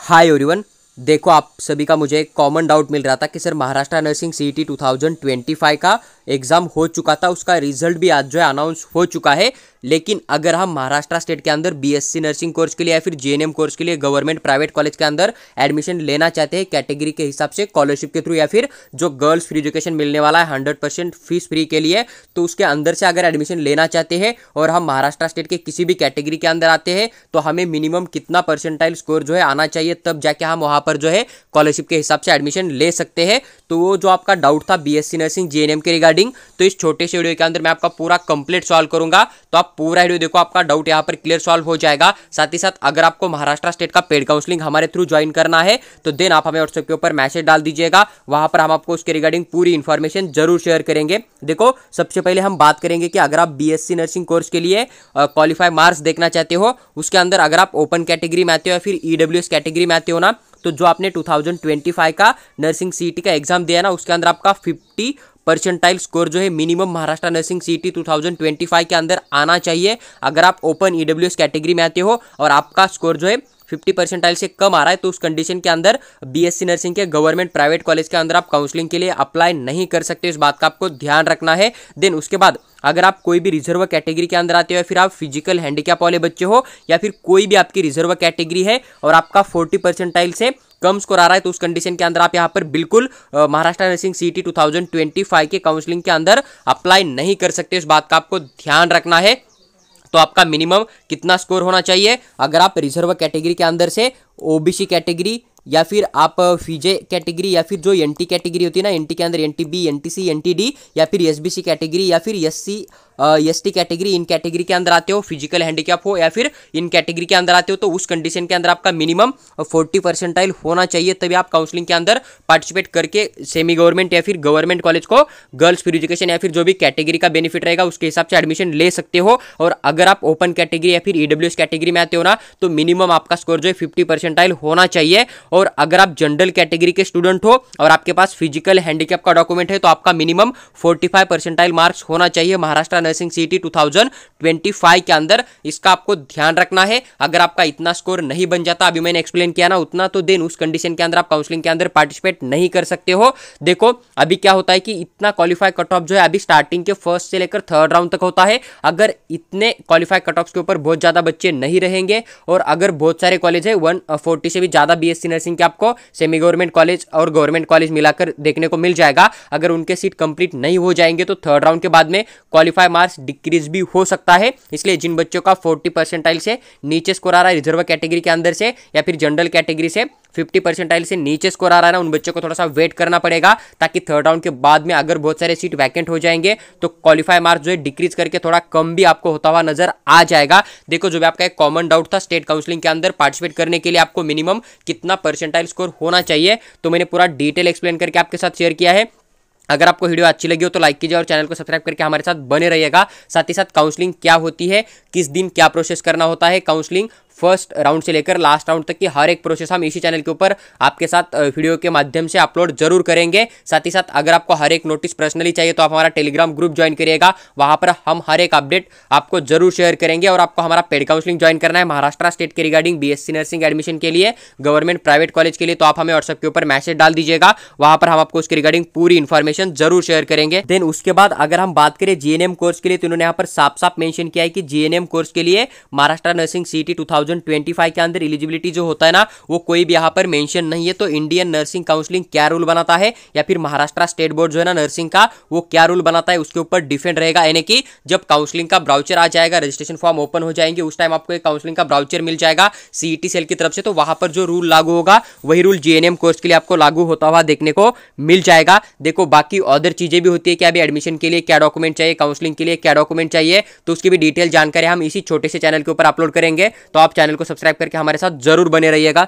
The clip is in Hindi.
Hi everyone. देखो, आप सभी का मुझे एक कॉमन डाउट मिल रहा था कि सर महाराष्ट्र नर्सिंग सीईटी 2025 का एग्जाम हो चुका था, उसका रिजल्ट भी आज जो है अनाउंस हो चुका है। लेकिन अगर हम महाराष्ट्र स्टेट के अंदर बीएससी नर्सिंग कोर्स के लिए या फिर जीएनएम कोर्स के लिए गवर्नमेंट प्राइवेट कॉलेज के अंदर एडमिशन लेना चाहते हैं कैटेगरी के हिसाब से स्कॉलरशिप के थ्रू, या फिर जो गर्ल्स फ्री एजुकेशन मिलने वाला है 100% फीस फ्री के लिए, तो उसके अंदर से अगर एडमिशन लेना चाहते हैं और हम महाराष्ट्र स्टेट के किसी भी कैटेगरी के अंदर आते हैं तो हमें मिनिमम कितना परसेंटाइल स्कोर जो है आना चाहिए, तब जाके हम वहां पर जो है स्कॉलरशिप के हिसाब से एडमिशन ले सकते हैं। तो वो जो आपका डाउट था बीएससी नर्सिंग जीएनएम के रिगार्डिंग, तो इस छोटे से वीडियो के अंदर मैं आपका पूरा कंप्लीट सॉल्व करूंगा। तो आप पूरा वीडियो देखो, आपका डाउट यहाँ पर क्लियर सॉल्व हो जाएगा। साथ ही साथ अगर आपको महाराष्ट्र स्टेट का पेड काउंसलिंग हमारे थ्रू ज्वाइन करना है तो देन आप हमें व्हाट्सएप के ऊपर मैसेज डाल दीजिएगा, वहां पर हम आपको उसके रिगार्डिंग पूरी इंफॉर्मेशन जरूर शेयर करेंगे। देखो, सबसे पहले हम बात करेंगे कि अगर आप बीएससी नर्सिंग कोर्स के लिए क्वालिफाई मार्क्स देखना चाहते हो, उसके अंदर अगर आप ओपन कैटेगरी में आते हो या फिर ईडब्ल्यूएस कैटेगरी में आते हो ना, तो जो आपने 2025 का नर्सिंग सीईटी का एग्जाम दिया ना, उसके अंदर आपका 50 परसेंटाइल स्कोर जो है मिनिमम महाराष्ट्र नर्सिंग सीईटी 2025 के अंदर आना चाहिए। अगर आप ओपन ईडब्ल्यूएस कैटेगरी में आते हो और आपका स्कोर जो है 50 परसेंटाइल से कम आ रहा है, तो उस कंडीशन के अंदर बीएससी नर्सिंग के गवर्नमेंट प्राइवेट कॉलेज के अंदर आप काउंसलिंग के लिए अप्लाई नहीं कर सकते। इस बात का आपको ध्यान रखना है। देन उसके बाद अगर आप कोई भी रिजर्व कैटेगरी के अंदर आते हो या फिर आप फिजिकल हैंडीकैप वाले बच्चे हो या फिर कोई भी आपकी रिजर्व कैटेगरी है और आपका 40 परसेंटाइल से कम स्कोर आ रहा है, तो उस कंडीशन के अंदर आप यहाँ पर बिल्कुल महाराष्ट्र नर्सिंग सीईटी 2025 के काउंसलिंग के अंदर अप्लाई नहीं कर सकते। इस बात का आपको ध्यान रखना है। तो आपका मिनिमम कितना स्कोर होना चाहिए? अगर आप रिजर्व कैटेगरी के अंदर से ओबीसी कैटेगरी या फिर आप फीजे कैटेगरी या फिर जो एनटी कैटेगरी होती है ना, एनटी के अंदर एनटीबी, एनटीसी, एनटीडी या फिर एसबीसी कैटेगरी या फिर एससी एसटी कैटेगरी, इन कैटेगरी के अंदर आते हो, फिजिकल हैंडीकैप हो या फिर इन कैटेगरी के अंदर आते हो, तो उस कंडीशन के अंदर आपका मिनिमम 40 परसेंटाइल होना चाहिए, तभी आप काउंसलिंग के अंदर पार्टिसिपेट करके सेमी गवर्नमेंट या फिर गवर्नमेंट कॉलेज को गर्ल्स फ्री एजुकेशन या फिर जो भी कैटेगरी का बेनिफिट रहेगा उसके हिसाब से एडमिशन ले सकते हो। और अगर आप ओपन कैटेगरी या फिर ईडब्ल्यूएस कैटेगरी में आते हो ना, तो मिनिमम आपका स्कोर जो है 50 परसेंटाइल होना चाहिए। और अगर आप जनरल कैटेगरी के स्टूडेंट हो और आपके पास फिजिकल हैंडीकैप का डॉक्यूमेंट है, तो आपका मिनिमम 45 परसेंटाइल मार्क्स होना चाहिए महाराष्ट्र नर्सिंग सीईटी 2025 के अंदर। इसका आपको ध्यान रखना है। अगर आपका इतना स्कोर नहीं बन जाता, अभी मैंने एक्सप्लेन किया ना उतना, तो देन उस कंडीशन के अंदर आप काउंसलिंग के अंदर पार्टिसिपेट नहीं कर सकते हो। देखो, अभी क्या होता है कि इतना क्वालिफाई कट ऑफ जो है अभी स्टार्टिंग के फर्स्ट से लेकर थर्ड राउंड तक होता है। अगर इतने क्वालिफाई कट ऑफ के ऊपर बहुत ज्यादा बच्चे नहीं रहेंगे और अगर बहुत सारे कॉलेज है 140 से भी ज्यादा बीएससी नर्सिंग के आपको सेमी गवर्नमेंट कॉलेज और गवर्नमेंट कॉलेज मिलाकर देखने को मिल जाएगा, अगर उनके सीट कंप्लीट नहीं हो जाएंगे तो थर्ड राउंड के बाद में क्वालिफाई मार्क्स डिक्रीज भी हो सकता है। इसलिए जिन बच्चों का 40 परसेंटाइल से नीचे स्कोर आ रहा है रिजर्व कैटेगरी के अंदर से या फिर जनरल कैटेगरी से 50 परसेंटाइल से नीचे स्कोर आ रहा है ना, उन बच्चों को थोड़ा सा वेट करना पड़ेगा, ताकि थर्ड राउंड के बाद में अगर बहुत सारे सीट वैकेंट हो जाएंगे तो क्वालिफाई मार्क्स जो है डिक्रीज करके थोड़ा कम भी आपको होता हुआ नजर आ जाएगा। देखो, जो भी आपका एक कॉमन डाउट था स्टेट काउंसलिंग के अंदर पार्टिसिपेट करने के लिए आपको मिनिमम कितना परसेंटाइल स्कोर होना चाहिए, तो मैंने पूरा डिटेल एक्सप्लेन करके आपके साथ शेयर किया है। अगर आपको वीडियो अच्छी लगी हो तो लाइक कीजिए और चैनल को सब्सक्राइब करके हमारे साथ बने रहिएगा। साथ ही साथ काउंसलिंग क्या होती है, किस दिन क्या प्रोसेस करना होता है, काउंसलिंग फर्स्ट राउंड से लेकर लास्ट राउंड तक की हर एक प्रोसेस हम इसी चैनल के ऊपर आपके साथ वीडियो के माध्यम से अपलोड जरूर करेंगे। साथ ही साथ अगर आपको हर एक नोटिस पर्सनली चाहिए तो आप हमारा टेलीग्राम ग्रुप ज्वाइन करिएगा, वहां पर हम हर एक अपडेट आपको जरूर शेयर करेंगे। और आपको हमारा पेड काउंसलिंग ज्वाइन करना है महाराष्ट्र स्टेट के रिगार्डिंग बीएससी नर्सिंग एडमिशन के लिए गवर्नमेंट प्राइवेट कॉलेज के लिए, तो आप हमें व्हाट्सएप के ऊपर मैसेज डाल दीजिएगा, वहां पर हम आपको उसके रिगार्डिंग पूरी इन्फॉर्मेशन जरूर शेयर करेंगे। देन उसके बाद अगर हम बात करें जीएनएम कोर्स के लिए, तो उन्होंने यहाँ पर साफ साफ मेंशन किया है कि जीएनएम कोर्स के लिए महाराष्ट्र नर्सिंग सीईटी 2025 के अंदर एलिजिबिलिटी जो होता है ना, वो कोई भी यहाँ पर मेंशन नहीं है। तो इंडियन नर्सिंग काउंसलिंग क्या रूल बनाता है या फिर महाराष्ट्र स्टेट बोर्ड जो है ना नर्सिंग का, वो क्या रूल बनाता है उसके ऊपर डिपेंड रहेगा। यानी कि जब काउंसलिंग का ब्राउचर आ जाएगा, रजिस्ट्रेशन फॉर्म ओपन हो जाएंगे, उस टाइम आपको एक काउंसलिंग का ब्राउचर मिल जाएगा सीईटी सेल की तरफ से, तो वहां पर जो रूल लागू होगा वही रूल जीएनएम कोर्स के लिए आपको लागू होता हुआ देखने को मिल जाएगा। देखो, बाकी अदर चीजें भी होती है कि अभी एडमिशन के लिए क्या डॉक्यूमेंट चाहिए, काउंसलिंग के लिए क्या डॉक्यूमेंट चाहिए, तो उसकी भी डिटेल जानकारी हम इसी छोटे से चैनल के ऊपर अपलोड करेंगे। तो आप चैनल को सब्सक्राइब करके हमारे साथ जरूर बने रहिएगा।